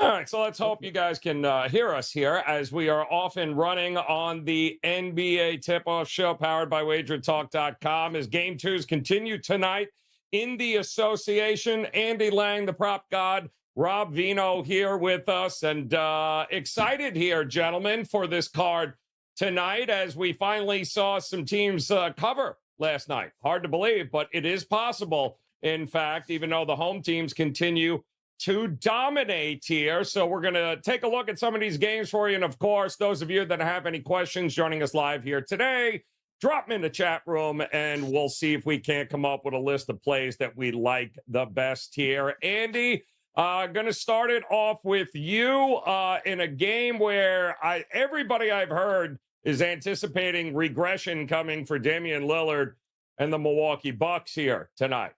All right, so let's hope you guys can hear us here as we are off and running on the NBA tip-off show powered by WagerTalk.com as Game 2s continue tonight in the association. Andy Lang, the prop god, Rob Veno here with us, and excited here, gentlemen, for this card tonight as we finally saw some teams cover last night. Hard to believe, but it is possible. In fact, even though the home teams continue to dominate here. So we're going to take a look at some of these games for you. And of course, those of you that have any questions joining us live here today, drop them in the chat room and we'll see if we can't come up with a list of plays that we like the best here. Andy, going to start it off with you in a game where everybody I've heard is anticipating regression coming for Damian Lillard and the Milwaukee Bucks here tonight.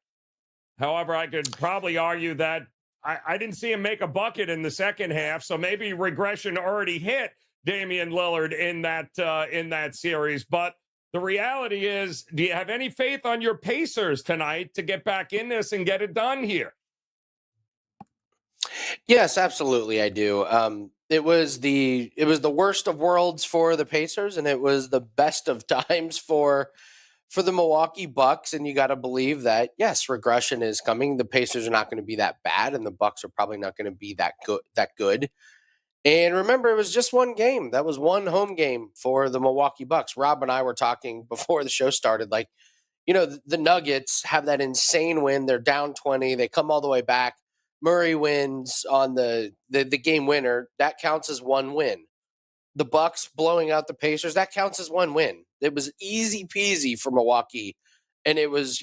However, I could probably argue that I didn't see him make a bucket in the second half, so maybe regression already hit Damian Lillard in that series. But the reality is, do you have any faith on your Pacers tonight to get back in this and get it done here? Yes, absolutely, I do. It was the worst of worlds for the Pacers, and it was the best of times for the Milwaukee Bucks, and you got to believe that, yes, regression is coming. The Pacers are not going to be that bad, and the Bucks are probably not going to be that good. And remember, it was just one game. That was one home game for the Milwaukee Bucks. Rob and I were talking before the show started, like, the Nuggets have that insane win. They're down 20. They come all the way back. Murray wins on the game winner. That counts as one win. The Bucks blowing out the Pacers, that counts as one win. It was easy peasy for Milwaukee, and it was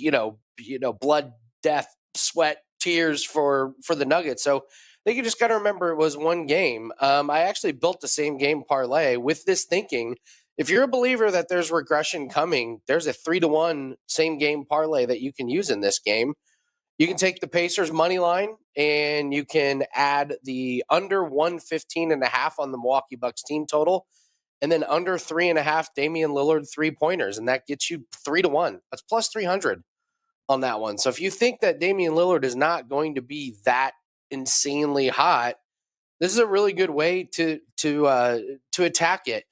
blood, death, sweat, tears for the Nuggets. So I think you just got to remember it was one game. I actually built the same game parlay with this thinking. If you're a believer that there's regression coming, there's a 3-1 same game parlay that you can use in this game. You can take the Pacers money line and you can add the under 115.5 on the Milwaukee Bucks team total, and then under 3.5 Damian Lillard 3-pointers, and that gets you 3-1. That's plus 300 on that one. So if you think that Damian Lillard is not going to be that insanely hot, this is a really good way to attack it.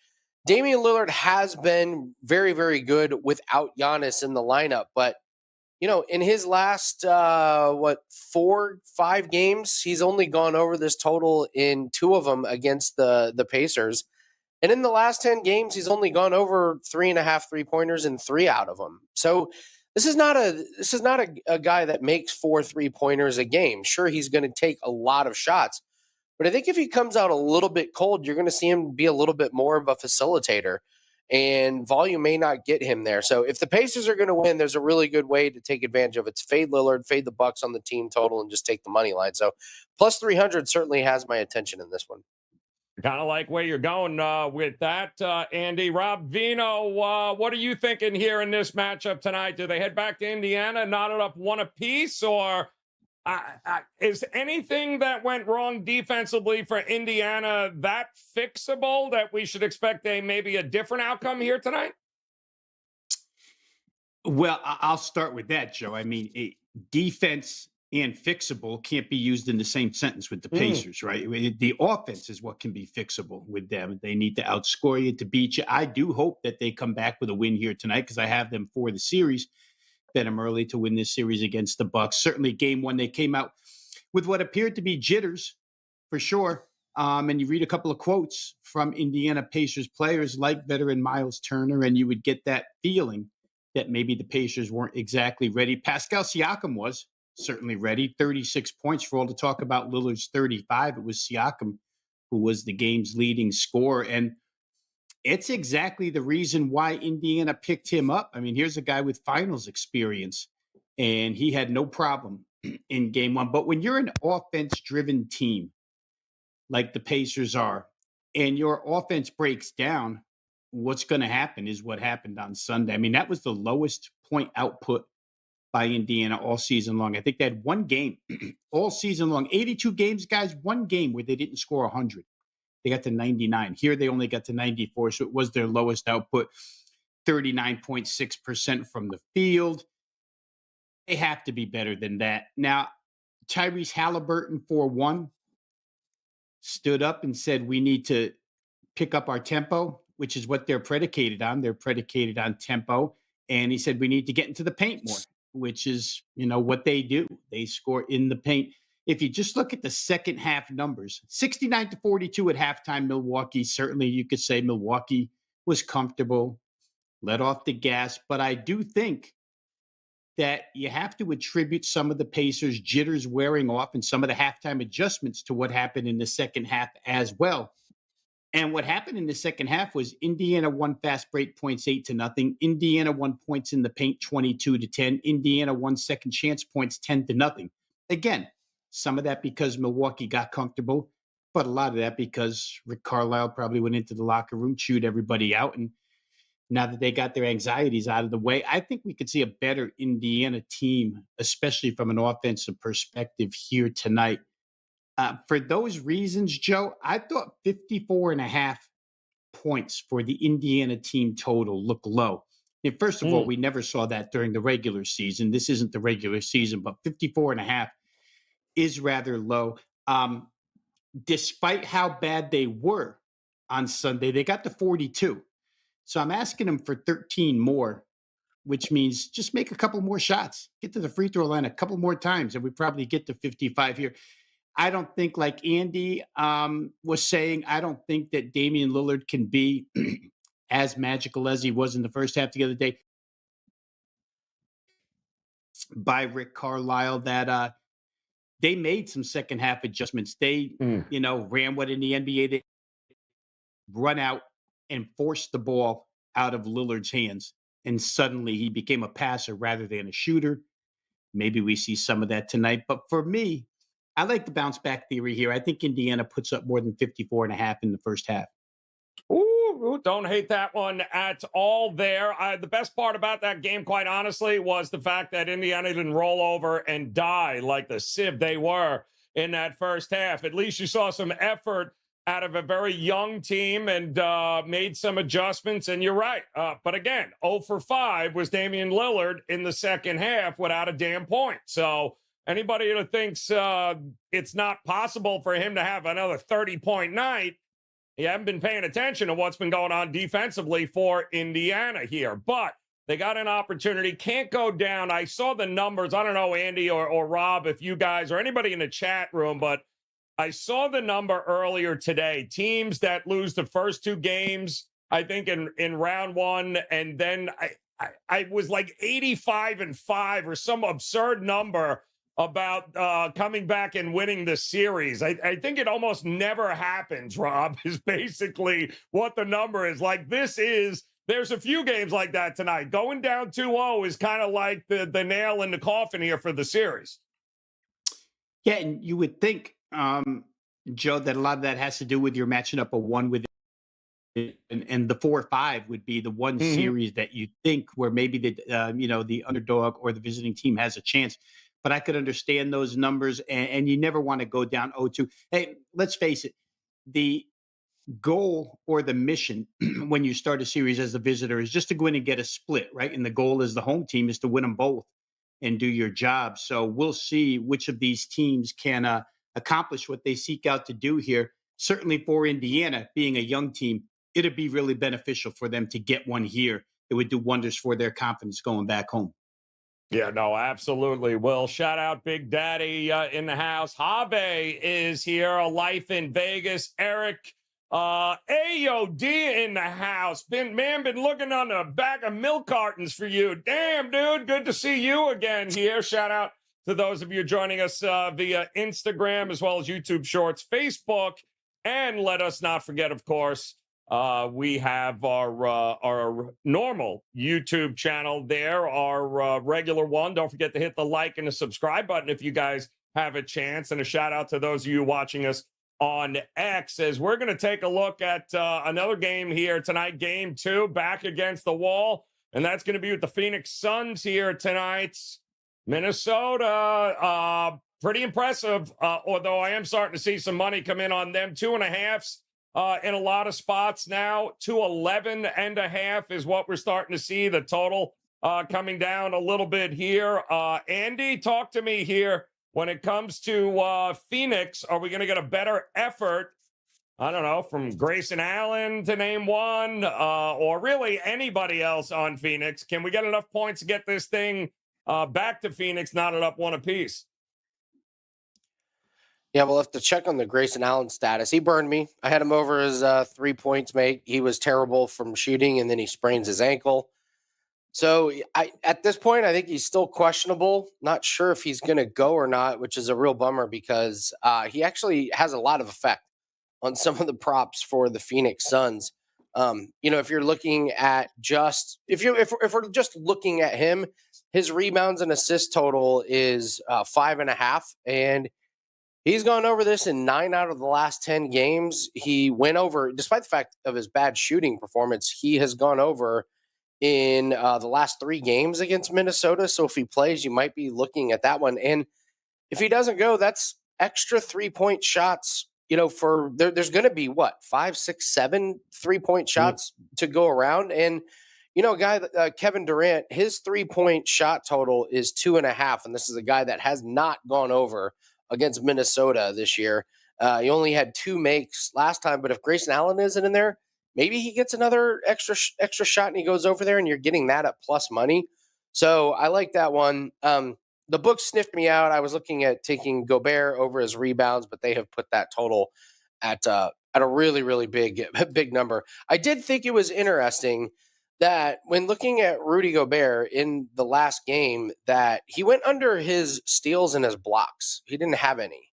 Damian Lillard has been very, very good without Giannis in the lineup, but in his last 4-5 games, he's only gone over this total in 2 of them against the Pacers. And in the last 10 games, he's only gone over 3.5 3-pointers in 3 out of them. So this is not a guy that makes 4 3-pointers a game. Sure, he's going to take a lot of shots, but I think if he comes out a little bit cold, you're going to see him be a little bit more of a facilitator, and volume may not get him there. So if the Pacers are going to win, there's a really good way to take advantage of it. It's fade Lillard, fade the Bucks on the team total, and just take the money line. So plus 300 certainly has my attention in this one. Kind of like where you're going with that, Andy. Rob Veno, what are you thinking here in this matchup tonight? Do they head back to Indiana, knotted up one apiece, or is anything that went wrong defensively for Indiana that fixable that we should expect maybe a different outcome here tonight? Well, I'll start with that, Joe. I mean, defense and fixable can't be used in the same sentence with the Pacers, right? The offense is what can be fixable with them. They need to outscore you to beat you. I do hope that they come back with a win here tonight because I have them for the series. Bet them early to win this series against the Bucks. Certainly game 1, they came out with what appeared to be jitters for sure. And you read a couple of quotes from Indiana Pacers players like veteran Miles Turner, and you would get that feeling that maybe the Pacers weren't exactly ready. Pascal Siakam was certainly ready. 36 points for all the talk about Lillard's 35. It was Siakam who was the game's leading scorer. And it's exactly the reason why Indiana picked him up. I mean, here's a guy with finals experience, and he had no problem in game 1. But when you're an offense-driven team like the Pacers are, and your offense breaks down, what's going to happen is what happened on Sunday. I mean, that was the lowest point output by Indiana all season long. I think they had one game all season long, 82 games, guys, one game where they didn't score 100. They got to 99. Here they only got to 94, so it was their lowest output, 39.6% from the field. They have to be better than that. Now, Tyrese Halliburton for 1. stood up and said, we need to pick up our tempo, which is what they're predicated on. They're predicated on tempo. And he said, we need to get into the paint more, which is, what they do. They score in the paint. If you just look at the second half numbers, 69-42 at halftime, Milwaukee, certainly you could say Milwaukee was comfortable, let off the gas. But I do think that you have to attribute some of the Pacers' jitters wearing off and some of the halftime adjustments to what happened in the second half as well. And what happened in the second half was Indiana won fast break points 8-0. Indiana won points in the paint 22-10. Indiana won second chance points 10-0. Again, some of that because Milwaukee got comfortable, but a lot of that because Rick Carlisle probably went into the locker room, chewed everybody out. And now that they got their anxieties out of the way, I think we could see a better Indiana team, especially from an offensive perspective here tonight. For those reasons, Joe, I thought 54.5 points for the Indiana team total look low. And first of all, we never saw that during the regular season. This isn't the regular season, but 54.5 is rather low. Despite how bad they were on Sunday, they got to 42. So I'm asking them for 13 more, which means just make a couple more shots, get to the free throw line a couple more times, and we probably get to 55 here. I don't think, like Andy was saying, I don't think that Damian Lillard can be as magical as he was in the first half the other day by Rick Carlisle, that they made some second half adjustments. They, ran what in the NBA, they run out and force the ball out of Lillard's hands. And suddenly he became a passer rather than a shooter. Maybe we see some of that tonight. But for me, I like the bounce back theory here. I think Indiana puts up more than 54.5 in the first half. Ooh, don't hate that one at all there. The best part about that game, quite honestly, was the fact that Indiana didn't roll over and die like the sieve they were in that first half. At least you saw some effort out of a very young team and made some adjustments. And you're right. But again, 0 for 5 was Damian Lillard in the second half without a damn point. So anybody who thinks it's not possible for him to have another 30-point night, you haven't been paying attention to what's been going on defensively for Indiana here. But they got an opportunity, can't go down. I saw the numbers. I don't know, Andy or Rob, if you guys or anybody in the chat room, but I saw the number earlier today. Teams that lose the first two games, I think in round one, and then I was like 85-5 or some absurd number about coming back and winning the series. I think it almost never happens, Rob, is basically what the number is. Like there's a few games like that tonight. Going down 2-0 is kind of like the nail in the coffin here for the series. Yeah, and you would think, Joe, that a lot of that has to do with your matching up a one with and the 4 or 5 would be the one series that you think where maybe the underdog or the visiting team has a chance. But I could understand those numbers, and you never want to go down 0-2. Hey, let's face it, the goal or the mission when you start a series as a visitor is just to go in and get a split, right? And the goal as the home team is to win them both and do your job. So we'll see which of these teams can accomplish what they seek out to do here. Certainly for Indiana, being a young team, it'd be really beneficial for them to get one here. It would do wonders for their confidence going back home. Yeah, no, absolutely. Well, shout out Big Daddy in the house. Have is here, a life in Vegas. Eric AOD in the house. Been looking on the back of milk cartons for you. Damn, dude, good to see you again here. Shout out to those of you joining us via Instagram as well as YouTube Shorts, Facebook, and let us not forget, of course, we have our normal YouTube channel there, our regular one. Don't forget to hit the like and the subscribe button if you guys have a chance. And a shout out to those of you watching us on X as we're going to take a look at another game here tonight, game 2, back against the wall. And that's going to be with the Phoenix Suns here tonight. Minnesota, pretty impressive, although I am starting to see some money come in on them. 2.5s. In a lot of spots now, 211.5 is what we're starting to see. The total coming down a little bit here. Andy, talk to me here when it comes to Phoenix. Are we going to get a better effort I don't know, from Grayson Allen to name one, or really anybody else on Phoenix. Can we get enough points to get this thing back to Phoenix, not up one apiece? Yeah, we'll have to check on the Grayson Allen status. He burned me. I had him over his 3 points, mate. He was terrible from shooting, and then he sprains his ankle. So at this point, I think he's still questionable. Not sure if he's going to go or not, which is a real bummer because he actually has a lot of effect on some of the props for the Phoenix Suns. If you're looking at if we're just looking at him, his rebounds and assist total is 5.5, and he's gone over this in 9 out of the last 10 games. He went over, despite the fact of his bad shooting performance, he has gone over in the last 3 games against Minnesota. So if he plays, you might be looking at that one. And if he doesn't go, that's extra 3-point shots. For there's going to be 5, 6, 7 3-point shots to go around. And, a guy, Kevin Durant, his 3-point shot total is 2.5. And this is a guy that has not gone over against Minnesota this year. He only had 2 makes last time. But if Grayson Allen isn't in there, maybe he gets another extra shot and he goes over there and you're getting that at plus money. So I like that one. The book sniffed me out. I was looking at taking Gobert over his rebounds, but they have put that total at a really, really big number. I did think it was interesting that when looking at Rudy Gobert in the last game, that he went under his steals and his blocks. He didn't have any.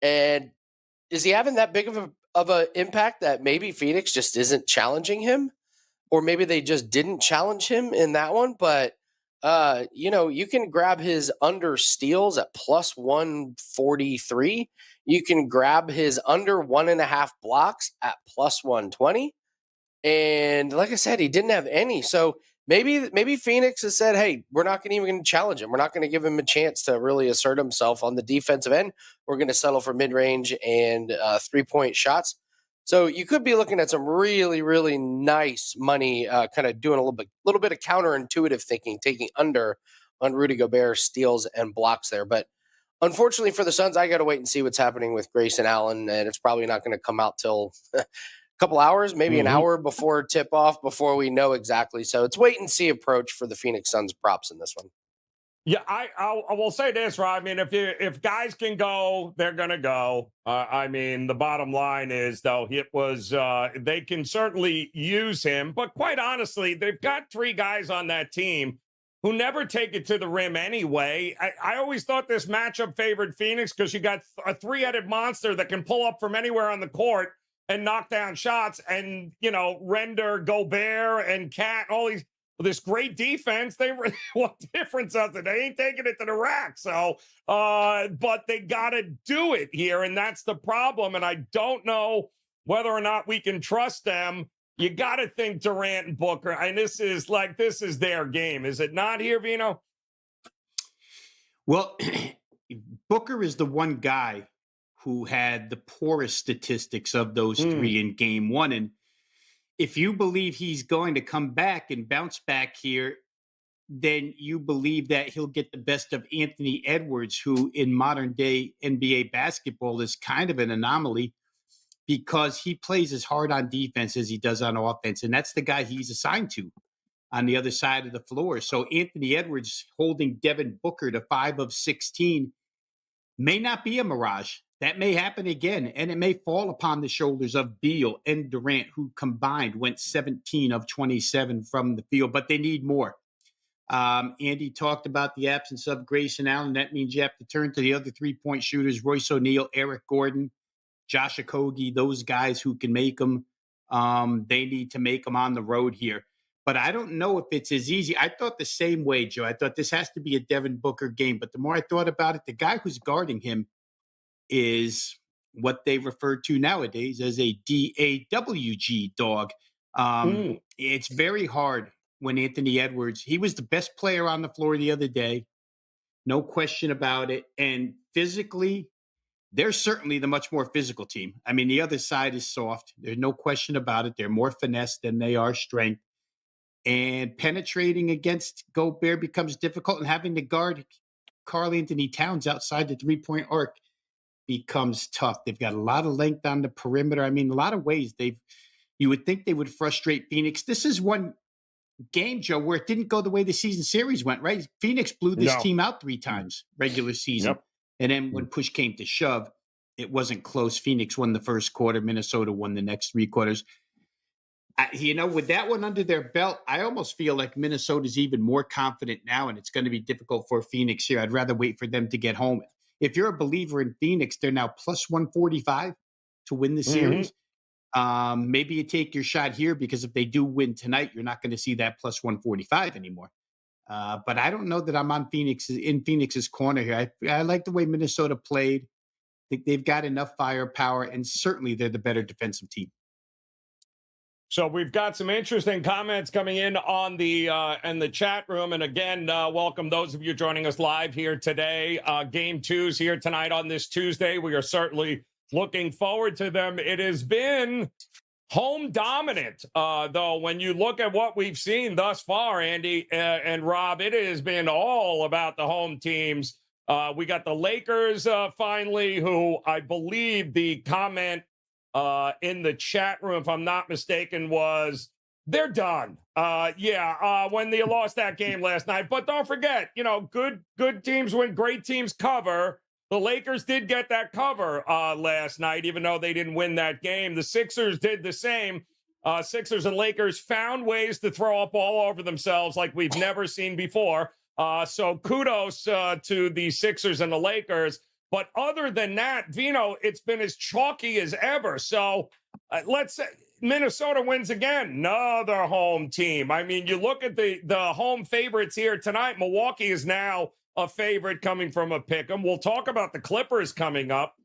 And is he having that big of a impact that maybe Phoenix just isn't challenging him? Or maybe they just didn't challenge him in that one, but you can grab his under steals at plus 143. You can grab his under 1.5 blocks at plus 120. And like I said, he didn't have any. So maybe Phoenix has said, hey, we're not even going to challenge him. We're not going to give him a chance to really assert himself on the defensive end. We're going to settle for mid-range and 3-point shots. So you could be looking at some really, really nice money, kind of doing a little bit of counterintuitive thinking, taking under on Rudy Gobert steals and blocks there. But unfortunately for the Suns, I got to wait and see what's happening with Grayson Allen, and it's probably not going to come out till a couple hours, maybe an hour before tip-off, before we know exactly. So it's wait and see approach for the Phoenix Suns props in this one. Yeah, I will say this, Rob. I mean, if guys can go, they're going to go. The bottom line is, though, it was they can certainly use him. But quite honestly, they've got 3 guys on that team who never take it to the rim anyway. I always thought this matchup favored Phoenix because you got a 3-headed monster that can pull up from anywhere on the court and knock down shots and, render Gobert and Cat, all these. This great defense, what difference does it? They ain't taking it to the rack. So, but they got to do it here, and that's the problem. And I don't know whether or not we can trust them. You got to think Durant and Booker, and this is their game, is it not here, Veno? Well, Booker is the one guy who had the poorest statistics of those 3 in game 1, and if you believe he's going to come back and bounce back here, then you believe that he'll get the best of Anthony Edwards, who in modern day NBA basketball is kind of an anomaly because he plays as hard on defense as he does on offense. And that's the guy he's assigned to on the other side of the floor. So Anthony Edwards holding Devin Booker to 5 of 16 may not be a mirage. That may happen again, and it may fall upon the shoulders of Beal and Durant, who combined went 17 of 27 from the field, but they need more. Andy talked about the absence of Grayson Allen. That means you have to turn to the other 3-point shooters, Royce O'Neal, Eric Gordon, Josh Okogie, those guys who can make them. They need to make them on the road here. But I don't know if it's as easy. I thought the same way, Joe. I thought this has to be a Devin Booker game. But the more I thought about it, the guy who's guarding him is what they refer to nowadays as a DAWG dog. It's very hard when Anthony Edwards, he was the best player on the floor the other day, no question about it. And physically, they're certainly the much more physical team. I mean, the other side is soft. There's no question about it. They're more finesse than they are strength. And penetrating against Gobert becomes difficult, and having to guard Karl Anthony Towns outside the 3-point arc becomes tough. They've got a lot of length on the perimeter. I mean, a lot of ways you would think they would frustrate Phoenix. This is one game, Joe, where it didn't go the way the season series went, right? Phoenix blew this No. team out 3 times regular season. Yep. And then when push came to shove, it wasn't close. Phoenix won the first quarter. Minnesota won the next 3 quarters. With that one under their belt, I almost feel like Minnesota's even more confident now, and it's going to be difficult for Phoenix here. I'd rather wait for them to get home. If you're a believer in Phoenix, they're now plus 145 to win the series. Maybe you take your shot here, because if they do win tonight, you're not going to see that plus 145 anymore. But I don't know that I'm on Phoenix's corner here. I like the way Minnesota played. I think they've got enough firepower, and certainly they're the better defensive team. So we've got some interesting comments coming in on the chat room. And again, welcome those of you joining us live here today. Game 2's here tonight on this Tuesday. We are certainly looking forward to them. It has been home dominant, though, when you look at what we've seen thus far, Andy and Rob, it has been all about the home teams. We got the Lakers finally, who I believe the comment in the chat room, if I'm not mistaken, was they're done. When they lost that game last night. But don't forget, good teams win, great teams cover. The Lakers did get that cover last night, even though they didn't win that game. The Sixers did the same. Sixers and Lakers found ways to throw up all over themselves like we've never seen before. So kudos to the Sixers and the Lakers. But other than that, Veno, it's been as chalky as ever. So let's say Minnesota wins again, another home team. I mean, you look at the home favorites here tonight. Milwaukee is now a favorite coming from a pick 'em. We'll talk about the Clippers coming up.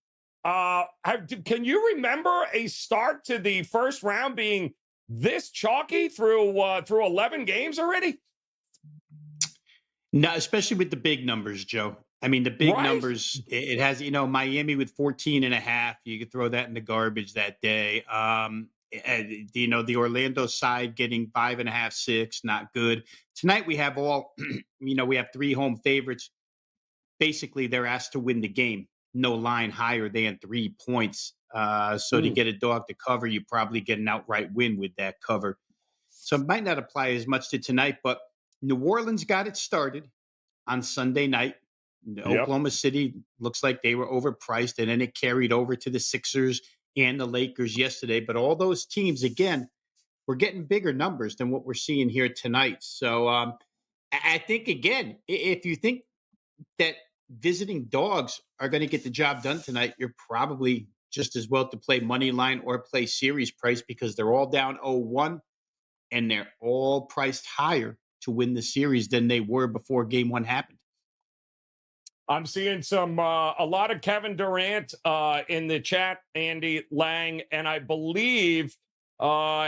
Can you remember a start to the first round being this chalky through 11 games already? No, especially with the big numbers, Joe. I mean, the big Right? numbers, it has, Miami with 14.5. You could throw that in the garbage that day. The Orlando side getting 5.5, 6, not good. Tonight we have we have 3 home favorites. Basically, they're asked to win the game. No line higher than 3 points. So to get a dog to cover, you probably get an outright win with that cover. So it might not apply as much to tonight, but New Orleans got it started on Sunday night. Oklahoma City looks like they were overpriced, and then it carried over to the Sixers and the Lakers yesterday. But all those teams, again, we're getting bigger numbers than what we're seeing here tonight. So I think, again, if you think that visiting dogs are going to get the job done tonight, you're probably just as well to play money line or play series price, because they're all down 0-1, and they're all priced higher to win the series than they were before game 1 happened. I'm seeing a lot of Kevin Durant in the chat, Andy Lang, and I believe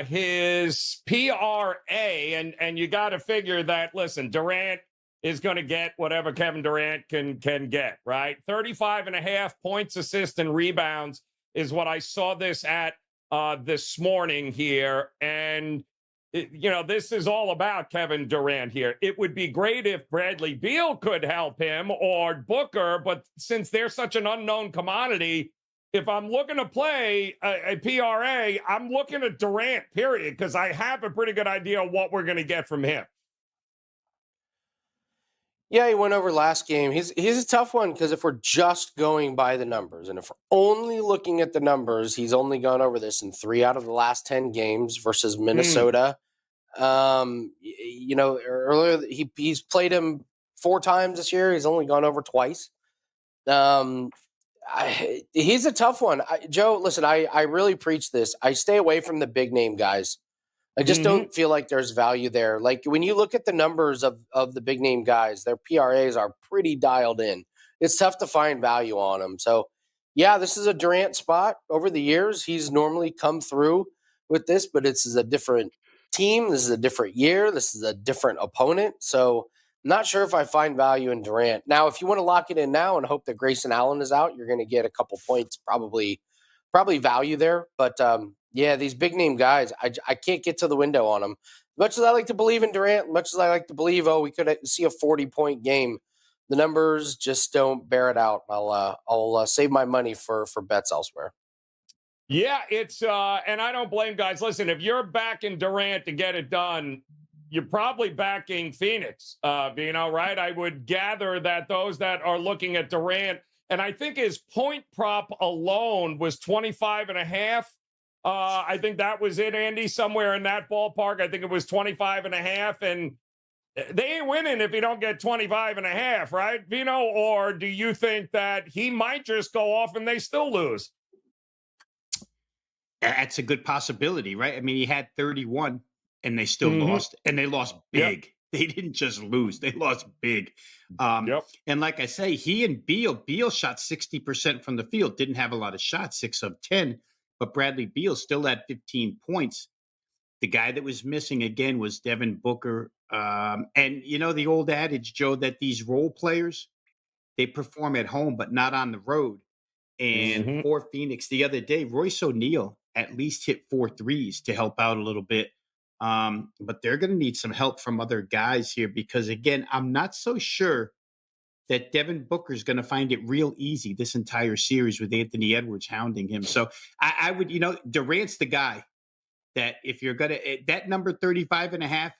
his PRA, and you got to figure that, listen, Durant is going to get whatever Kevin Durant can get, right? 35.5 points, assists, and rebounds is what I saw this at this morning here. And this is all about Kevin Durant here. It would be great if Bradley Beal could help him or Booker, but since they're such an unknown commodity, if I'm looking to play a PRA, I'm looking at Durant, period, because I have a pretty good idea of what we're going to get from him. Yeah, he went over last game. He's a tough one, because if we're just going by the numbers, and if we're only looking at the numbers, he's only gone over this in 3 out of the last 10 games versus Minnesota. Earlier he's played him 4 times this year. He's only gone over twice. He's a tough one. Joe, listen, I really preach this. I stay away from the big name guys. I just don't feel like there's value there. Like when you look at the numbers of the big name guys, their PRAs are pretty dialed in. It's tough to find value on them. So, yeah, this is a Durant spot. Over the years, he's normally come through with this, but this is a different team. This is a different year. This is a different opponent. So I'm not sure if I find value in Durant. Now, if you want to lock it in now and hope that Grayson Allen is out, you're going to get a couple points, probably value there. But, these big name guys, I can't get to the window on them. As much as I like to believe in Durant, much as I like to believe, we could see a 40-point game The numbers just don't bear it out. I'll save my money for bets elsewhere. Yeah, it's and I don't blame guys. Listen, if you're backing Durant to get it done, you're probably backing Phoenix, Veno, right? I would gather that those that are looking at Durant, and I think his point prop alone was 25.5. I think that was it, Andy, somewhere in that ballpark. I think it was 25.5, and they ain't winning if you don't get 25.5, right, Veno? Or do you think that he might just go off and they still lose? That's a good possibility, right? I mean, he had 31 and they still lost, and they lost big. Yep. They didn't just lose, they lost big. And like I say, he and Beal shot 60% from the field, didn't have a lot of shots, 6 of 10, but Bradley Beal still had 15 points. The guy that was missing again was Devin Booker. And you know, the old adage, Joe, that these role players, they perform at home, but not on the road. And for Phoenix the other day, Royce O'Neal at least hit 4 threes to help out a little bit. But they're going to need some help from other guys here because, again, I'm not so sure that Devin Booker is going to find it real easy this entire series with Anthony Edwards hounding him. So I would, you know, Durant's the guy that if you're going to, that number 35.5,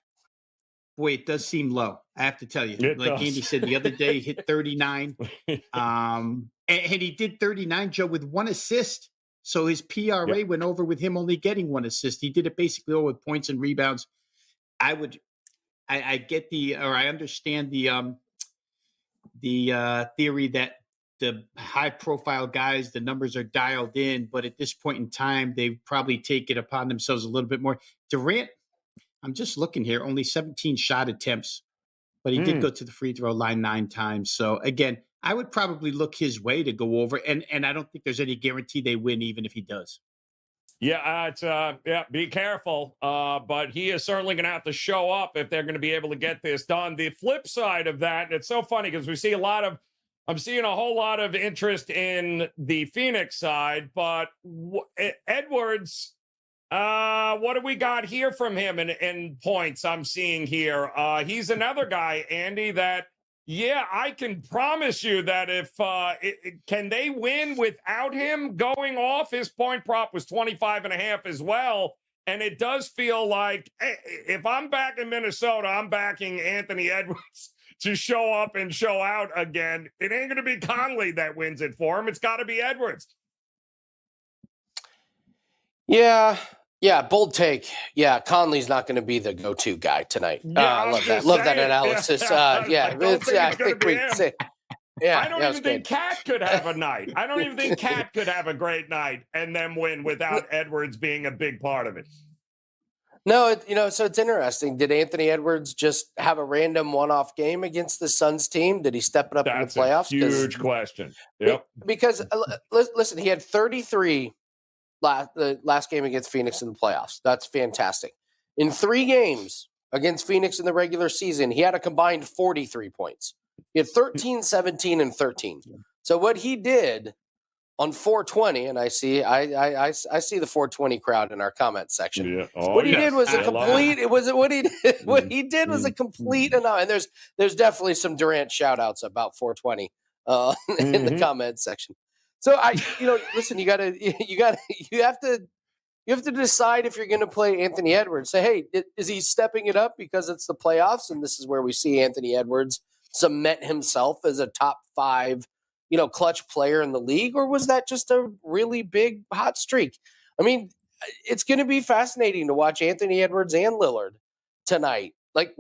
boy, it does seem low. I have to tell you, like Andy said the other day, he hit 39. And he did 39, Joe, with 1 assist. So his PRA went over with him only getting 1 assist. He did it basically all with points and rebounds. I understand the theory that the high profile guys, the numbers are dialed in, but at this point in time, they probably take it upon themselves a little bit more. Durant, I'm just looking here, only 17 shot attempts, but he did go to the free throw line 9 times. So again, I would probably look his way to go over, and I don't think there's any guarantee they win, even if he does. Yeah, be careful. But he is certainly going to have to show up if they're going to be able to get this done. The flip side of that, it's so funny because I'm seeing a whole lot of interest in the Phoenix side, but Edwards, what do we got here from him in points I'm seeing here? He's another guy, Andy, that, yeah, I can promise you that if can they win without him going off? His point prop was 25.5 as well. And it does feel like if I'm back in Minnesota, I'm backing Anthony Edwards to show up and show out again. It ain't going to be Conley that wins it for him. It's got to be Edwards. Yeah, bold take. Yeah, Conley's not going to be the go-to guy tonight. Yeah, I love that. Love that analysis. I think we say. Yeah, I don't even think Cat could have a night. I don't even think Cat could have a great night and then win without Edwards being a big part of it. No, so it's interesting. Did Anthony Edwards just have a random one-off game against the Suns team? Did he step it up in the playoffs? That's a huge question. Yep. Because listen, he had 33 the last game against Phoenix in the playoffs. That's fantastic. In 3 games against Phoenix in the regular season, he had a combined 43 points. He had 13, 17, and 13. So what he did on 420, and I see the 420 crowd in our comment section. Yeah. What he did was a complete. What he did was a complete. And there's definitely some Durant shout outs about 420 in the comment section. So listen, you have to decide if you're going to play Anthony Edwards. Say, hey, is he stepping it up because it's the playoffs? And this is where we see Anthony Edwards cement himself as a top 5, clutch player in the league, or was that just a really big hot streak? I mean, it's going to be fascinating to watch Anthony Edwards and Lillard tonight. Like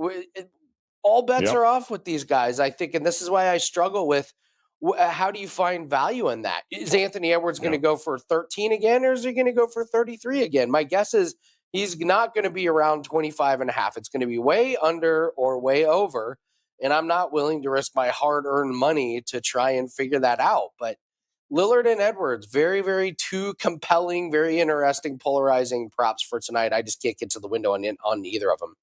all bets are off with these guys, I think, and this is why I struggle with. How do you find value in that? Is Anthony Edwards going to go for 13 again, or is he going to go for 33 again? My guess is he's not going to be around 25.5. It's going to be way under or way over, and I'm not willing to risk my hard-earned money to try and figure that out. But Lillard and Edwards, very, very two compelling, very interesting, polarizing props for tonight. I just can't get to the window on either of them.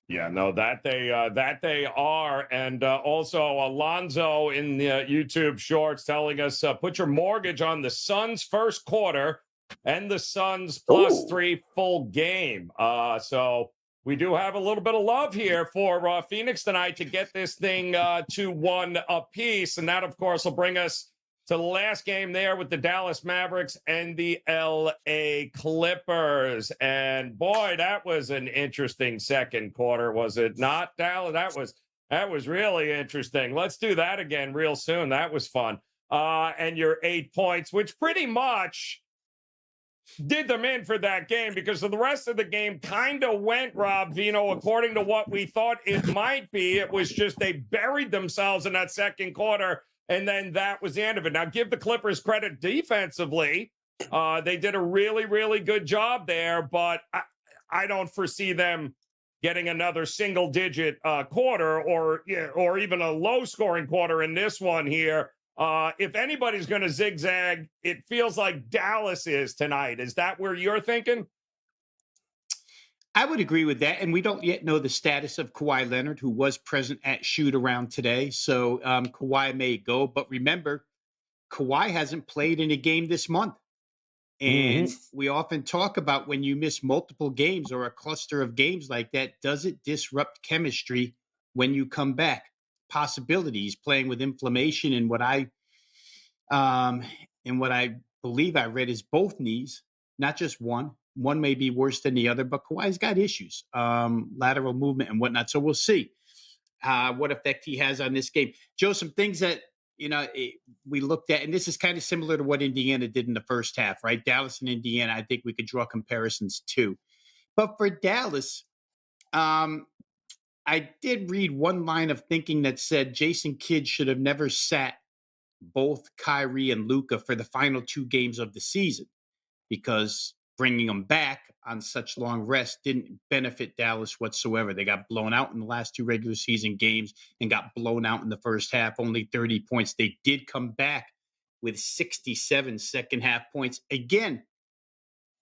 Yeah, no, that they are. And also Alonzo in the YouTube shorts telling us, put your mortgage on the Suns first quarter and the Suns +3 full game. So we do have a little bit of love here for Phoenix tonight to get this thing to 1 apiece. And that, of course, will bring us to the last game there with the Dallas Mavericks and the LA Clippers. And boy, that was an interesting second quarter, was it not, Dallas? That was really interesting. Let's do that again real soon. That was fun. And your 8 points, which pretty much did them in for that game, because the rest of the game kind of went, Rob Veno, according to what we thought it might be. It was just they buried themselves in that second quarter, and then that was the end of it. Now, give the Clippers credit defensively. They did a really, really good job there, but I don't foresee them getting another single-digit quarter or even a low-scoring quarter in this one here. If anybody's going to zigzag, it feels like Dallas is tonight. Is that where you're thinking? I would agree with that. And we don't yet know the status of Kawhi Leonard, who was present at shoot-around today. So Kawhi may go. But remember, Kawhi hasn't played in a game this month. And we often talk about when you miss multiple games or a cluster of games like that, does it disrupt chemistry when you come back? Possibilities playing with inflammation in what I believe I read is both knees, not just one. One may be worse than the other, but Kawhi's got issues, lateral movement and whatnot. So we'll see what effect he has on this game. Joe, some things that we looked at, and this is kind of similar to what Indiana did in the first half, right? Dallas and Indiana, I think we could draw comparisons too. But for Dallas, I did read one line of thinking that said Jason Kidd should have never sat both Kyrie and Luka for the final 2 games of the season, because bringing them back on such long rest didn't benefit Dallas whatsoever. They got blown out in the last 2 regular season games and got blown out in the first half, only 30 points. They did come back with 67 second half points. Again,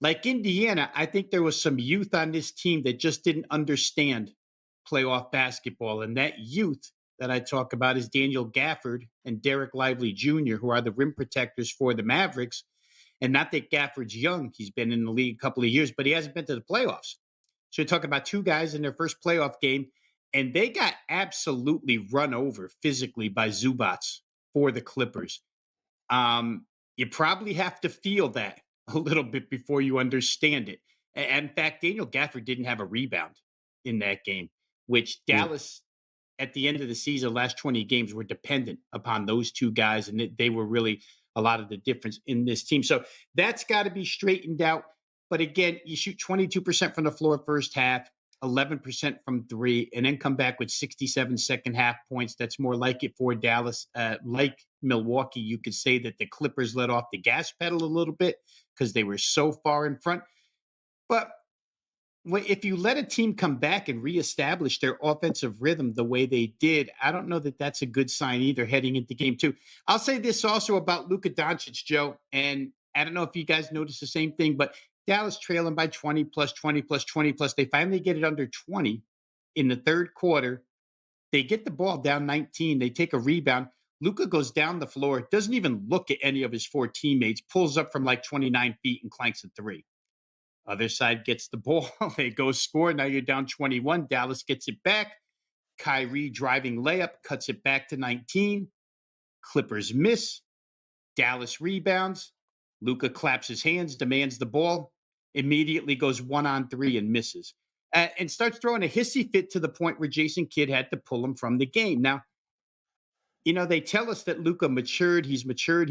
like Indiana, I think there was some youth on this team that just didn't understand playoff basketball. And that youth that I talk about is Daniel Gafford and Derek Lively Jr., who are the rim protectors for the Mavericks. And not that Gafford's young. He's been in the league a couple of years, but he hasn't been to the playoffs. So you're talking about 2 guys in their first playoff game, and they got absolutely run over physically by Zubats for the Clippers. You probably have to feel that a little bit before you understand it. And in fact, Daniel Gafford didn't have a rebound in that game, which Dallas at the end of the season, last 20 games, were dependent upon those 2 guys, and they were really a lot of the difference in this team. So that's got to be straightened out. But again, you shoot 22% from the floor first half, 11% from 3, and then come back with 67 second half points. That's more like it for Dallas. Like Milwaukee, you could say that the Clippers let off the gas pedal a little bit because they were so far in front. But if you let a team come back and reestablish their offensive rhythm the way they did, I don't know that that's a good sign either heading into game 2. I'll say this also about Luka Doncic, Joe, and I don't know if you guys noticed the same thing, but Dallas trailing by 20 plus 20 plus 20 plus. They finally get it under 20 in the third quarter. They get the ball down 19. They take a rebound. Luka goes down the floor, doesn't even look at any of his 4 teammates, pulls up from like 29 feet and clanks a 3. Other side gets the ball. They go score. Now you're down 21. Dallas gets it back. Kyrie driving layup, cuts it back to 19. Clippers miss. Dallas rebounds. Luka claps his hands, demands the ball, immediately goes 1-on-3 and misses. And starts throwing a hissy fit to the point where Jason Kidd had to pull him from the game. Now, they tell us that Luka matured. He's matured,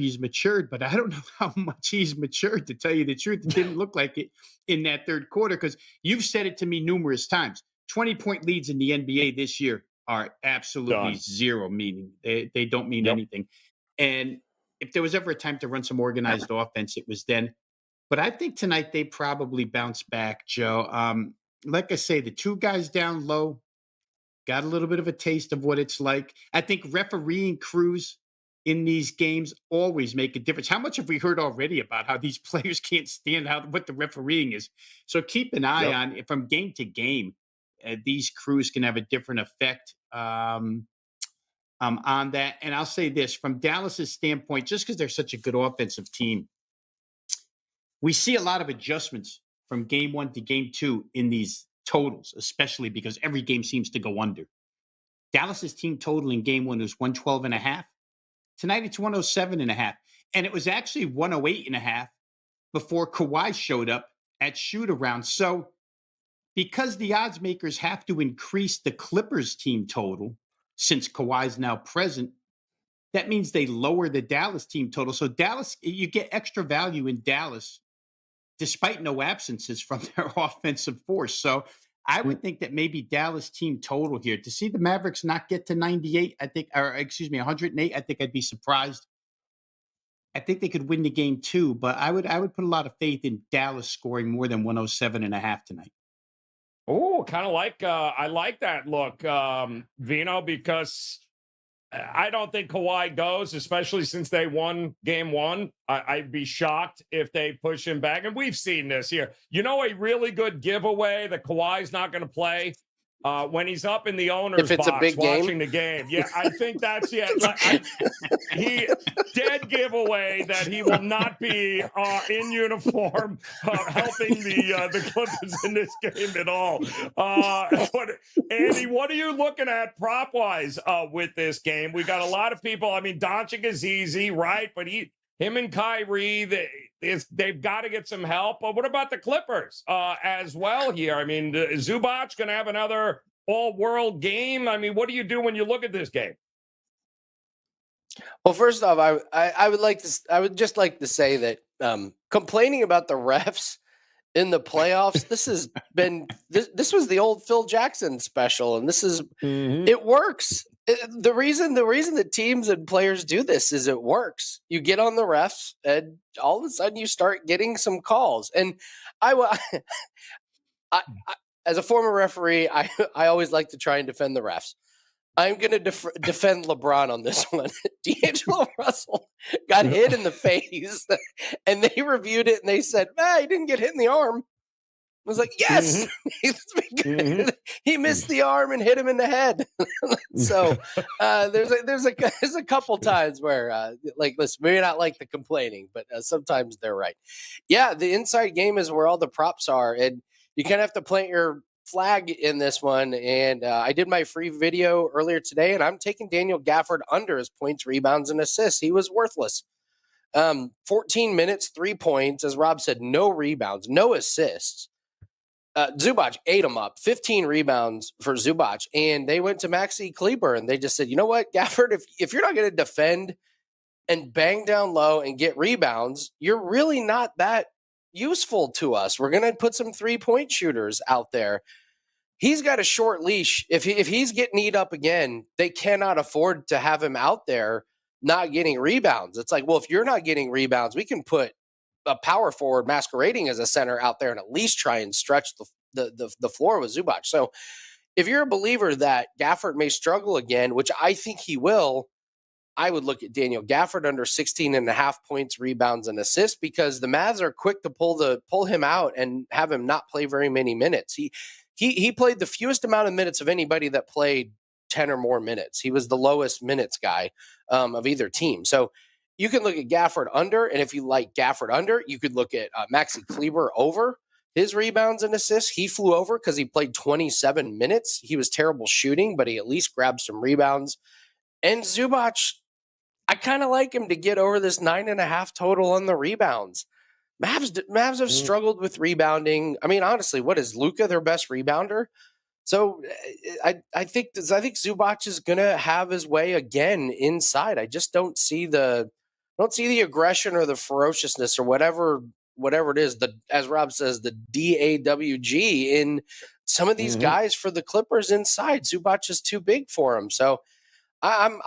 but I don't know how much he's matured, to tell you the truth. It didn't look like it in that third quarter, because you've said it to me numerous times. 20-point leads in the NBA this year are absolutely zero meaning. They don't mean anything. And if there was ever a time to run some organized offense, it was then. But I think tonight they probably bounce back, Joe. Like I say, the 2 guys down low got a little bit of a taste of what it's like. I think refereeing crews in these games always make a difference. How much have we heard already about how these players can't stand what the refereeing is? So keep an eye on it from game to game. These crews can have a different effect on that. And I'll say this, from Dallas's standpoint, just because they're such a good offensive team, we see a lot of adjustments from game 1 to game 2 in these totals, especially because every game seems to go under. Dallas's team total in game one was 112.5. Tonight it's 107.5. And it was actually 108.5 before Kawhi showed up at shoot around. So because the odds makers have to increase the Clippers team total since Kawhi's now present, that means they lower the Dallas team total. So Dallas, you get extra value in Dallas despite no absences from their offensive force. So I would think that maybe Dallas team total here to see the Mavericks not get to 98, I think, or excuse me, 108. I think I'd be surprised. I think they could win the game too, but I would put a lot of faith in Dallas scoring more than 107.5 tonight. Oh, kind of like I like that look, Vino, because I don't think Kawhi goes, especially since they won game one. I'd be shocked if they push him back. And we've seen this here. You know, a really good giveaway that Kawhi's not going to play when he's up in the owner's if it's box a big watching game. the game. Yeah, I think that's he dead giveaway that he will not be in uniform helping the Clippers in this game at all. Andy, what are you looking at prop wise with this game? We got a lot of people. I mean, Doncic is easy, right? But him and Kyrie, they've got to get some help. But what about the Clippers as well here? I mean, is Zubac going to have another all-world game? I mean, what do you do when you look at this game? Well, first off, I would just like to say that complaining about the refs in the playoffs, this was the old Phil Jackson special, and it works. The reason that teams and players do this is it works. You get on the refs, and all of a sudden you start getting some calls. And I as a former referee, I always like to try and defend the refs. I'm going to defend LeBron on this one. D'Angelo Russell got hit in the face, and they reviewed it, and they said, he didn't get hit in the arm. I was like, yes, he missed the arm and hit him in the head. So there's a couple times where, listen, maybe not like the complaining, but sometimes they're right. Yeah, the inside game is where all the props are, and you kind of have to plant your flag in this one. And I did my free video earlier today, and I'm taking Daniel Gafford under his points, rebounds, and assists. He was worthless. 14 minutes, 3 points. As Rob said, no rebounds, no assists. Zubac ate him up, 15 rebounds for Zubac. And they went to Maxi Kleber, and they just said, you know what, Gafford, if you're not going to defend and bang down low and get rebounds, you're really not that useful to us. We're going to put some 3-point shooters out there. He's got a short leash. If he's getting eat up again, they cannot afford to have him out there not getting rebounds. It's like, well, if you're not getting rebounds, we can put a power forward masquerading as a center out there and at least try and stretch the floor with Zubac. So if you're a believer that Gafford may struggle again, which I think he will, I would look at Daniel Gafford under 16.5 points, rebounds, and assists, because the Mavs are quick to pull him out and have him not play very many minutes. He played the fewest amount of minutes of anybody that played 10 or more minutes. He was the lowest minutes guy of either team. So you can look at Gafford under, and if you like Gafford under, you could look at Maxi Kleber over his rebounds and assists. He flew over because he played 27 minutes. He was terrible shooting, but he at least grabbed some rebounds. And Zubac, I kind of like him to get over this 9.5 total on the rebounds. Mavs have struggled with rebounding. I mean, honestly, what is Luka their best rebounder? So I think Zubac is going to have his way again inside. I just don't see the aggression or the ferociousness or whatever it is. As Rob says, the DAWG in some of these guys for the Clippers inside. Zubac is too big for him. So I'm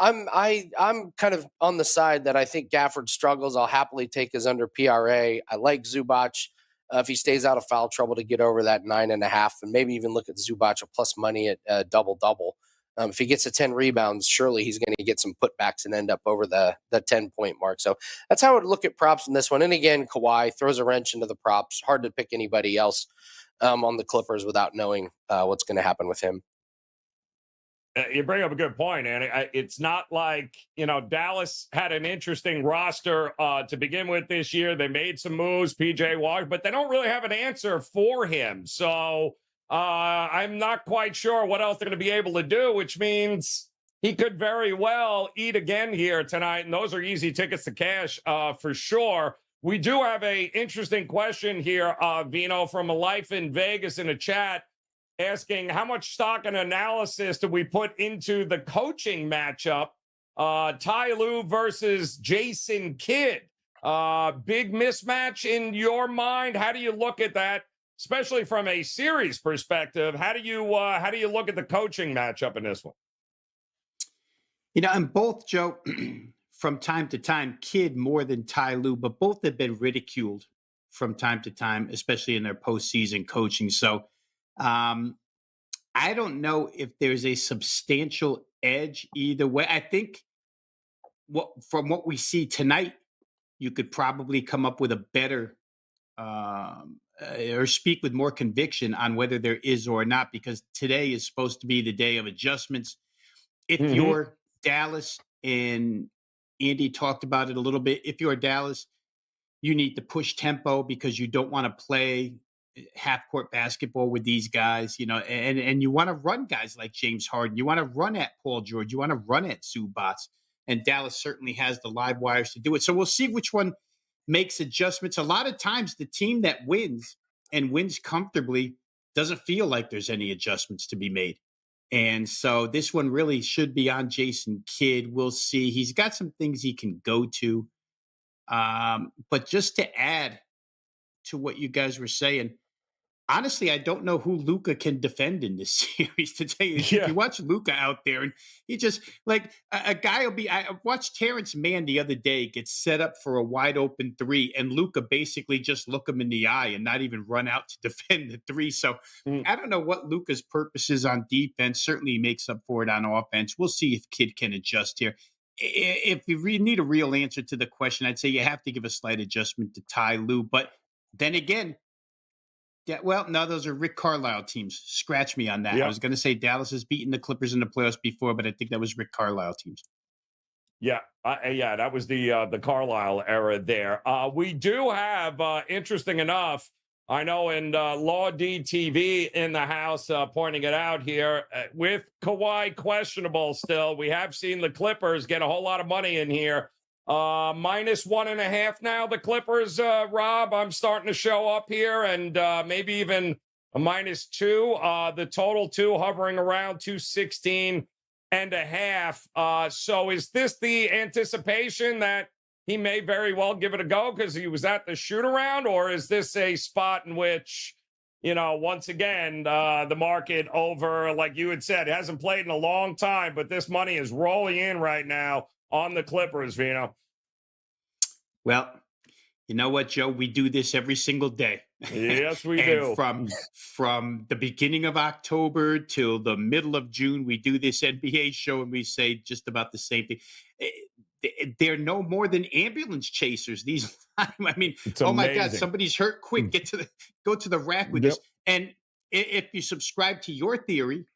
kind of on the side that I think Gafford struggles. I'll happily take his under PRA. I like Zubac if he stays out of foul trouble to get over that 9.5, and maybe even look at Zubac a plus money at double-double. If he gets to 10 rebounds, surely he's going to get some putbacks and end up over the 10-point mark. So that's how I would look at props in this one. And again, Kawhi throws a wrench into the props. Hard to pick anybody else on the Clippers without knowing what's going to happen with him. You bring up a good point, Andy. It's not like, Dallas had an interesting roster to begin with this year. They made some moves, PJ Walker, but they don't really have an answer for him. So I'm not quite sure what else they're going to be able to do, which means he could very well eat again here tonight. And those are easy tickets to cash for sure. We do have a interesting question here, Veno, from a life in Vegas in a chat asking how much stock and analysis do we put into the coaching matchup, Ty Lue versus Jason Kidd. Big mismatch in your mind. How do you look at that, especially from a series perspective? How do you look at the coaching matchup in this one? And both, Joe, from time to time, Kidd more than Ty Lue, but both have been ridiculed from time to time, especially in their postseason coaching. So I don't know if there's a substantial edge either way. I think from what we see tonight, you could probably come up with a better or speak with more conviction on whether there is or not, because today is supposed to be the day of adjustments. If you're Dallas, and Andy talked about it a little bit, if you're Dallas, you need to push tempo because you don't want to play half court basketball with these guys, and you want to run guys like James Harden. You want to run at Paul George. You want to run at Zubac. And Dallas certainly has the live wires to do it. So we'll see which one makes adjustments. A lot of times the team that wins and wins comfortably doesn't feel like there's any adjustments to be made. And so this one really should be on Jason Kidd. We'll see. He's got some things he can go to. But just to add to what you guys were saying, honestly, I don't know who Luka can defend in this series, to tell you. If you watch Luka out there, and he just like a guy will be. I watched Terrence Mann the other day get set up for a wide open three, and Luka basically just look him in the eye and not even run out to defend the three. So I don't know what Luka's purpose is on defense. Certainly he makes up for it on offense. We'll see if Kidd can adjust here. If you need a real answer to the question, I'd say you have to give a slight adjustment to Ty Lue. But then again, yeah, well, no, those are Rick Carlisle teams. Scratch me on that. I was going to say Dallas has beaten the Clippers in the playoffs before, but I think that was Rick Carlisle teams. Yeah, that was the Carlisle era there. We do have, interesting enough, I know in Law D TV in the house pointing it out here, with Kawhi questionable still, we have seen the Clippers get a whole lot of money in here. -1.5 now, the Clippers, Rob, I'm starting to show up here, and maybe even a -2. The total two hovering around 216.5. So is this the anticipation that he may very well give it a go because he was at the shoot around, or is this a spot in which, once again, the market over, like you had said, hasn't played in a long time, but this money is rolling in right now on the Clippers, Veno? Well, you know what, Joe? We do this every single day. Yes, we do. From the beginning of October till the middle of June, we do this NBA show, and we say just about the same thing. They're no more than ambulance chasers. These, I mean, oh my God, somebody's hurt! Quick, go to the rack with this. And if you subscribe to your theory,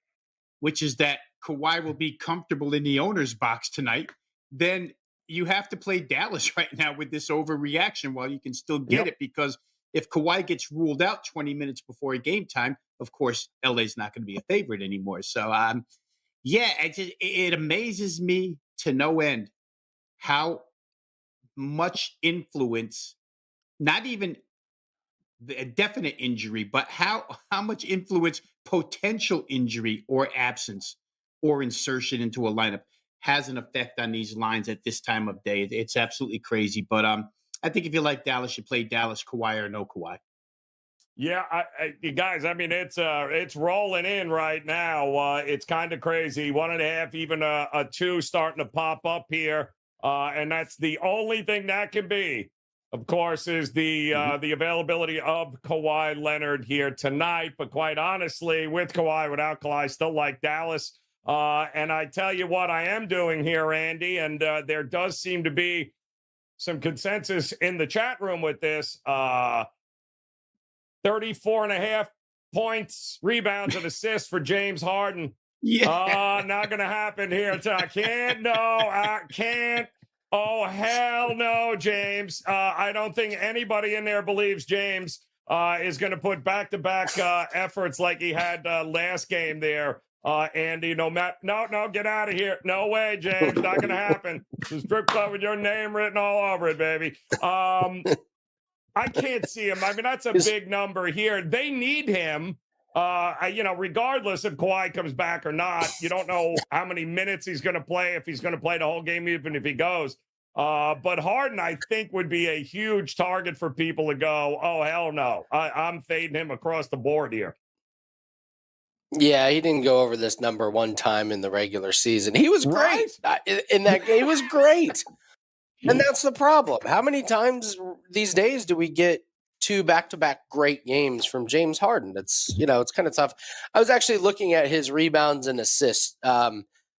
which is that Kawhi will be comfortable in the owner's box tonight, then you have to play Dallas right now with this overreaction while you can still get it, because if Kawhi gets ruled out 20 minutes before game time, of course, LA's not going to be a favorite anymore. So, it amazes me to no end how much influence, not even a definite injury, but how much influence potential injury or absence or insertion into a lineup has an effect on these lines at this time of day. It's absolutely crazy. But I think if you like Dallas, you play Dallas, Kawhi or no Kawhi. Yeah, you guys, I mean, it's rolling in right now. It's kind of crazy. 1.5, even a 2 starting to pop up here. And that's the only thing that can be, of course, is the availability of Kawhi Leonard here tonight. But quite honestly, with Kawhi, without Kawhi, still like Dallas. And I tell you what I am doing here, Andy, and there does seem to be some consensus in the chat room with this. 34.5 points, rebounds, and assists for James Harden. Yeah. Not going to happen here. I can't. Oh, hell no, James. I don't think anybody in there believes James is going to put back-to-back efforts like he had last game there. Andy, no, get out of here. No way, James. Not going to happen. It's a strip club with your name written all over it, baby. I can't see him. I mean, that's a big number here. They need him. Regardless if Kawhi comes back or not, you don't know how many minutes he's going to play, if he's going to play the whole game, even if he goes. But Harden, I think, would be a huge target for people to go, oh, hell no. I'm fading him across the board here. Yeah, he didn't go over this number one time in the regular season. He was great in that game. He was great. And that's the problem. How many times these days do we get 2 back-to-back great games from James Harden? It's kind of tough. I was actually looking at his rebounds and assists.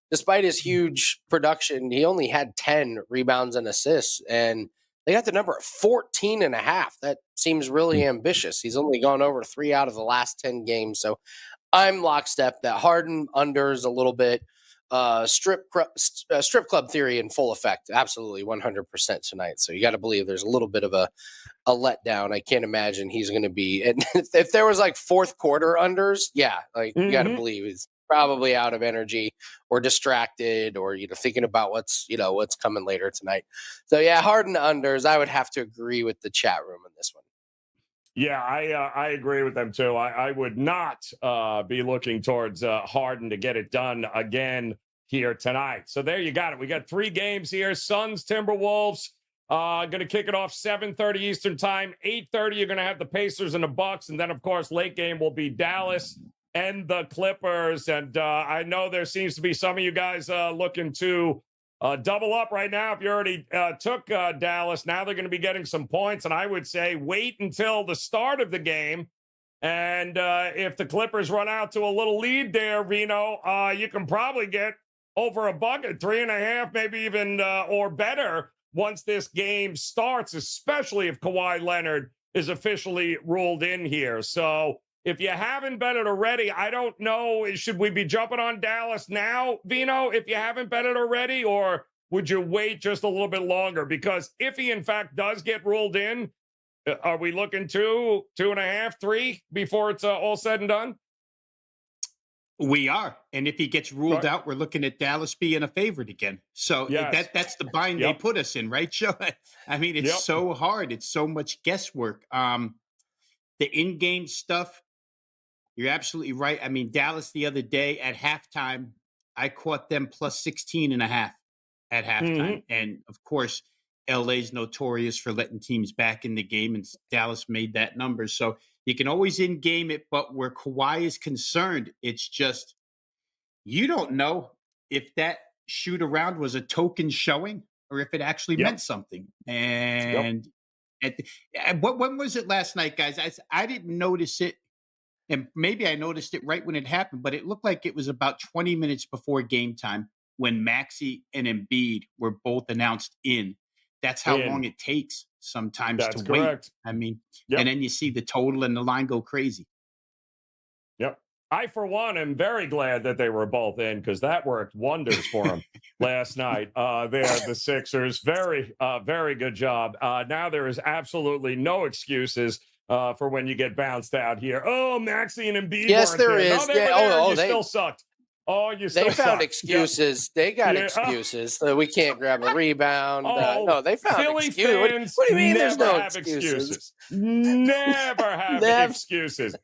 Despite his huge production, he only had 10 rebounds and assists, and they got the number at 14.5. That seems really ambitious. He's only gone over 3 out of the last 10 games. So I'm lockstep that Harden unders a little bit. Strip club theory in full effect. Absolutely 100% tonight. So you got to believe there's a little bit of a letdown. I can't imagine he's going to be. And if there was like fourth quarter unders, yeah, you got to believe he's probably out of energy or distracted or, thinking about what's coming later tonight. So yeah, Harden unders. I would have to agree with the chat room on this one. Yeah, I agree with them too. I would not be looking towards Harden to get it done again here tonight. So there you got it. We got 3 games here. Suns, Timberwolves, going to kick it off 7:30 Eastern time. 8:30, you're going to have the Pacers and the Bucks. And then, of course, late game will be Dallas and the Clippers. And I know there seems to be some of you guys looking to double up right now. If you already took Dallas, now they're going to be getting some points. And I would say wait until the start of the game. And if the Clippers run out to a little lead there, Veno, you can probably get over a bucket, 3.5, maybe even or better once this game starts, especially if Kawhi Leonard is officially ruled in here. So if you haven't bet it already, I don't know, should we be jumping on Dallas now, Veno, if you haven't bet it already, or would you wait just a little bit longer? Because if he, in fact, does get ruled in, are we looking 2.5, 3 before it's all said and done? We are. And if he gets ruled out, we're looking at Dallas being a favorite again. So that's the bind they put us in, right, Joe? I mean, it's so hard. It's so much guesswork. The in-game stuff, you're absolutely right. I mean, Dallas the other day at halftime, I caught them plus 16.5 at halftime. And of course, LA's notorious for letting teams back in the game, and Dallas made that number. So you can always in-game it, but where Kawhi is concerned, it's just, you don't know if that shoot around was a token showing or if it actually meant something. And when was it last night, guys? I didn't notice it. And maybe I noticed it right when it happened, but it looked like it was about 20 minutes before game time when Maxey and Embiid were both announced in. That's how long it takes sometimes to wait. I mean, and then you see the total and the line go crazy. Yep. I, for one, am very glad that they were both in because that worked wonders for them last night. The Sixers, very good job. Now there is absolutely no excuses for when you get bounced out here. Oh, Maxey and Embiid. Yes, there is. No, they were there. Still sucked. Oh, you still They found suck. excuses. They got excuses. So we can't grab a rebound. No, they found Philly excuses. What do you mean there's no excuses? Never have excuses.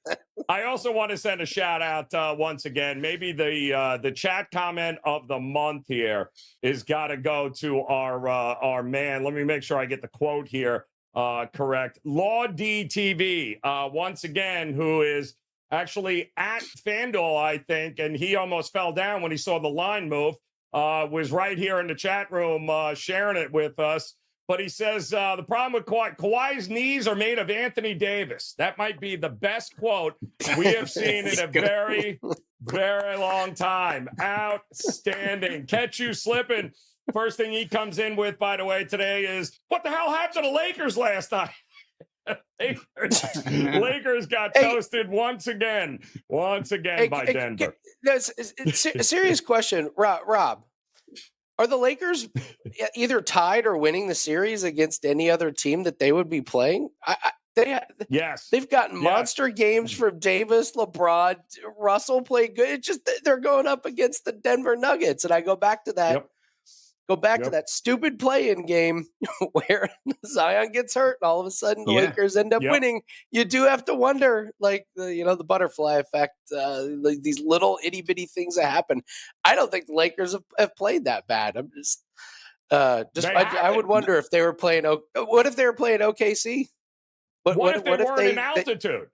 I also want to send a shout out once again. Maybe the chat comment of the month here is got to go to our man. Let me make sure I get the quote here correct. Law DTV once again, who is actually at FanDuel, I think, and he almost fell down when he saw the line move, was right here in the chat room sharing it with us. But he says the problem with Kawhi's knees are made of Anthony Davis. That might be the best quote we have seen in a very, very long time. Outstanding. Catch you slipping. First thing he comes in with, by the way, today is, what the hell happened to the Lakers last night? Lakers got toasted once again by Denver. That's a serious question, Rob. Are the Lakers either tied or winning the series against any other team that they would be playing? Yes. They've gotten monster games from Davis, LeBron, Russell played good. It's just they're going up against the Denver Nuggets, and I go back to that. Yep. Go back to that stupid play-in game where Zion gets hurt, and all of a sudden the Lakers end up winning. You do have to wonder, like the butterfly effect, like these little itty bitty things that happen. I don't think the Lakers have played that bad. I'm just, I would wonder if they were playing. What if they were playing OKC? What if they weren't in altitude?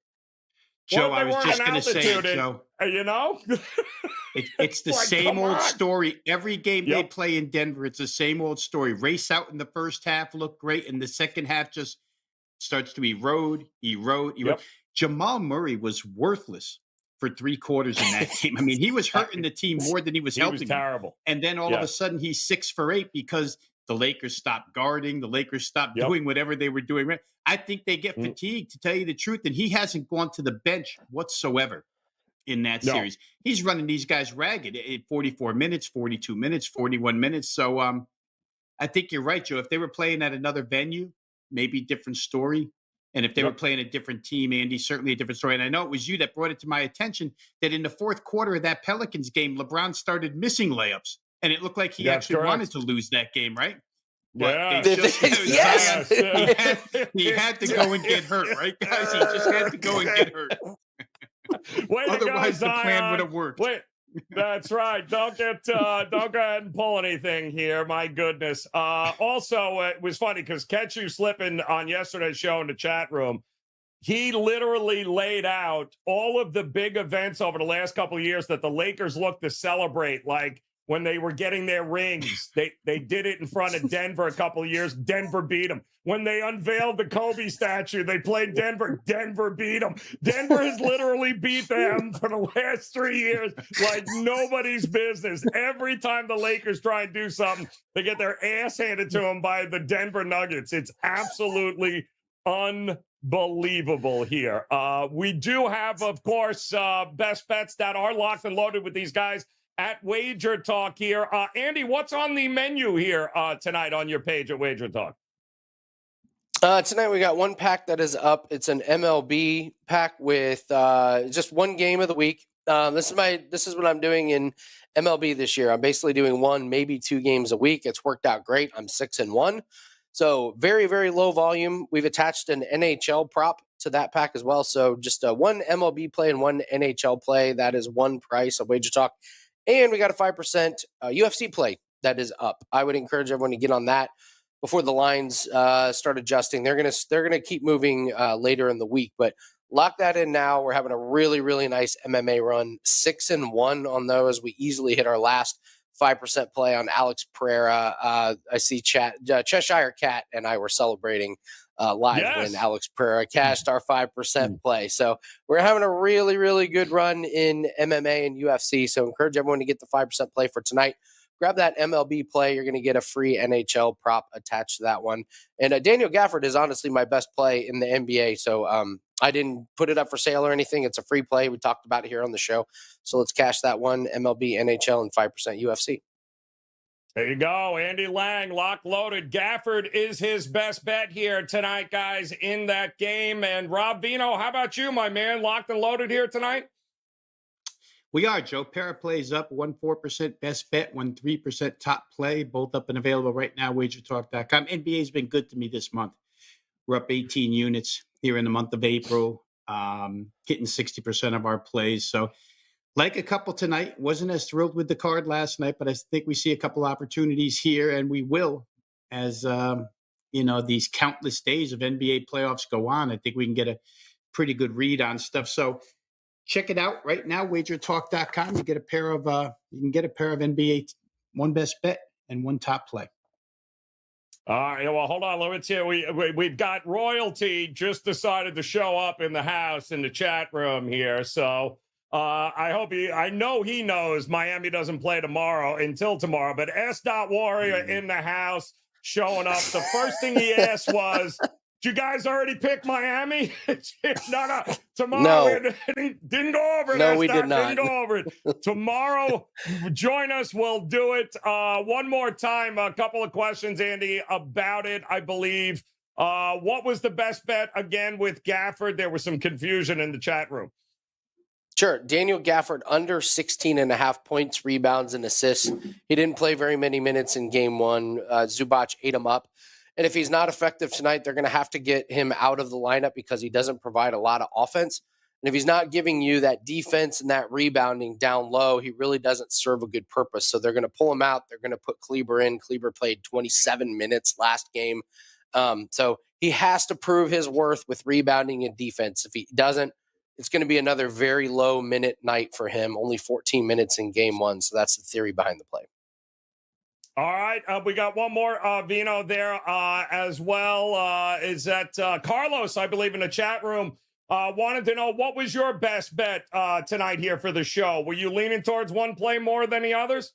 Joe, I was just going to say, Joe. It's the like, same old story. Every game they play in Denver, it's the same old story. Race out in the first half, look great, and the second half just starts to erode. Jamal Murray was worthless for 3 quarters in that game. I mean, he was hurting the team more than he was helping. He was terrible. And then all of a sudden, he's 6 for 8 because the Lakers stopped guarding. The Lakers stopped doing whatever they were doing. I think they get fatigued, to tell you the truth, and he hasn't gone to the bench whatsoever in that series. He's running these guys ragged at 44 minutes, 42 minutes, 41 minutes. So I think you're right, Joe. If they were playing at another venue, maybe different story. And if they were playing a different team, Andy, certainly a different story. And I know it was you that brought it to my attention that in the fourth quarter of that Pelicans game, LeBron started missing layups. And it looked like he actually wanted to lose that game, right? But he had to go and get hurt, right, guys? He just had to go and get hurt. Otherwise, the plan would have worked. That's right. Don't go ahead and pull anything here. My goodness. Also, it was funny because Ketchu slipping on yesterday's show in the chat room. He literally laid out all of the big events over the last couple of years that the Lakers look to celebrate, like when they were getting their rings. They did it in front of Denver a couple of years. Denver beat them. When they unveiled the Kobe statue, they played Denver. Denver beat them. Denver has literally beat them for the last 3 years like nobody's business. Every time the Lakers try and do something, they get their ass handed to them by the Denver Nuggets. It's absolutely unbelievable here. We do have, of course, best bets that are locked and loaded with these guys at WagerTalk here. Andy, what's on the menu here tonight on your page at WagerTalk? Tonight we got one pack that is up. It's an MLB pack with just one game of the week. This is what I'm doing in MLB this year. I'm basically doing 1, maybe 2 games a week. It's worked out great. I'm 6-1. So very, very low volume. We've attached an NHL prop to that pack as well. So just one MLB play and one NHL play. That is one price of WagerTalk. And we got a 5% UFC play that is up. I would encourage everyone to get on that before the lines start adjusting. They're gonna keep moving later in the week, but lock that in now. We're having a really, really nice MMA run. 6-1 on those. We easily hit our last 5% play on Alex Pereira. I see Cheshire Cat and I were celebrating live when Alex Pereira cashed our 5% play. So we're having a really, really good run in MMA and UFC. So encourage everyone to get the 5% play for tonight. Grab that MLB play. You're going to get a free NHL prop attached to that one. And Daniel Gafford is honestly my best play in the NBA. So I didn't put it up for sale or anything. It's a free play. We talked about it here on the show. So let's cash that one, MLB, NHL, and 5% UFC. There you go. Andy Lang, lock loaded. Gafford is his best bet here tonight, guys, in that game. And Rob Veno, how about you, my man? Locked and loaded here tonight? We are, Joe. Para plays up 1.4% best bet, 1.3% top play, both up and available right now, WagerTalk.com. NBA's been good to me this month. We're up 18 units here in the month of April, hitting 60% of our plays. So like a couple tonight, wasn't as thrilled with the card last night, but I think we see a couple opportunities here, and we will as, these countless days of NBA playoffs go on. I think we can get a pretty good read on stuff. So check it out right now, WagerTalk.com. You can get a pair of NBA one best bet and one top play. All right. Well, hold on. Let's see. We've got royalty just decided to show up in the house in the chat room here. So I know he knows Miami doesn't play until tomorrow. But S.Warrior in the house showing up. The first thing he asked was, "Did you guys already pick Miami?" No. Tomorrow, didn't go over it. No, we did not. Didn't go over it. Tomorrow, join us. We'll do it one more time. A couple of questions, Andy, about it. I believe What was the best bet again with Gafford? There was some confusion in the chat room. Sure. Daniel Gafford under 16.5 points, rebounds, and assists. He didn't play very many minutes in game one. Zubac ate him up. And if he's not effective tonight, they're going to have to get him out of the lineup because he doesn't provide a lot of offense. And if he's not giving you that defense and that rebounding down low, he really doesn't serve a good purpose. So they're going to pull him out. They're going to put Kleber in. Kleber played 27 minutes last game. So he has to prove his worth with rebounding and defense. If he doesn't, it's going to be another very low minute night for him, only 14 minutes in game one. So that's the theory behind the play. All right. We got one more Veno there as well. Is that Carlos, I believe, in the chat room, wanted to know what was your best bet tonight here for the show? Were you leaning towards one play more than the others?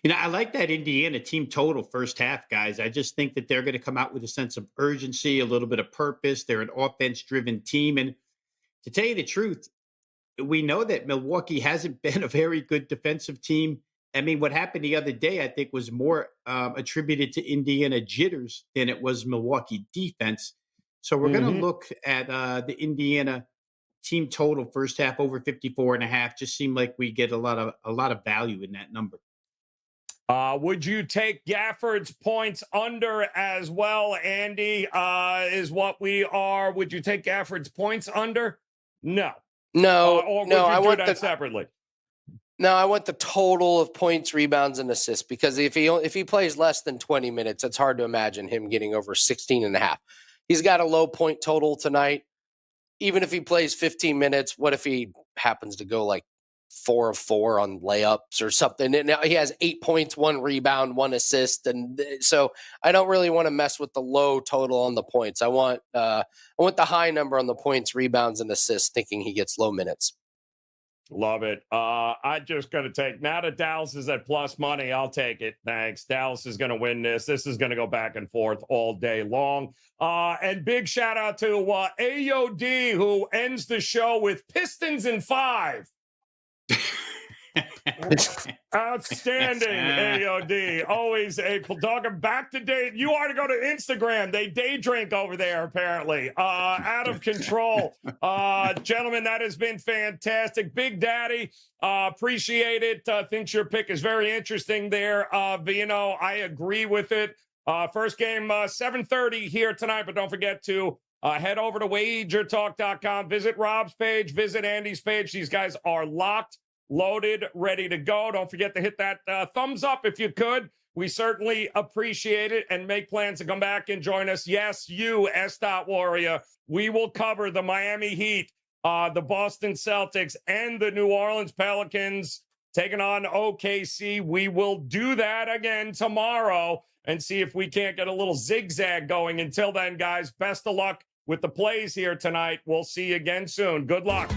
I like that Indiana team total first half, guys. I just think that they're going to come out with a sense of urgency, a little bit of purpose. They're an offense-driven team. And to tell you the truth, we know that Milwaukee hasn't been a very good defensive team. I mean, what happened the other day, I think, was more attributed to Indiana jitters than it was Milwaukee defense. So we're going to look at the Indiana team total first half over 54.5. Just seemed like we get a lot of value in that number. Would you take Gafford's points under as well, Andy, is what we are? Would you take Gafford's points under? No. Or would you do that separately? No, I want the total of points, rebounds, and assists, because if he plays less than 20 minutes, it's hard to imagine him getting over 16.5. He's got a low point total tonight. Even if he plays 15 minutes, what if he happens to go like 4 of 4 on layups or something? And now he has 8 points, 1 rebound, 1 assist. And so I don't really want to mess with the low total on the points. I want the high number on the points, rebounds, and assists, thinking he gets low minutes. Love it. I just going to take, now that Dallas is at plus money, I'll take it. Thanks. Dallas is going to win this. This is going to go back and forth all day long. And big shout out to AOD, who ends the show with Pistons in 5. Outstanding, AOD. Always talking back to date. You ought to go to Instagram. They day drink over there, apparently. Out of control. Gentlemen, that has been fantastic. Big Daddy, appreciate it. Thinks your pick is very interesting there. Veno, I agree with it. First game, 7:30 here tonight, but don't forget to head over to WagerTalk.com. Visit Rob's page. Visit Andy's page. These guys are locked, loaded, ready to go. Don't forget to hit that thumbs up if you could. We certainly appreciate it, and make plans to come back and join us. Yes, you, S. Warrior. We will cover the Miami Heat, the Boston Celtics, and the New Orleans Pelicans taking on OKC. We will do that again tomorrow and see if we can't get a little zigzag going. Until then, guys, best of luck with the plays here tonight. We'll see you again soon. Good luck.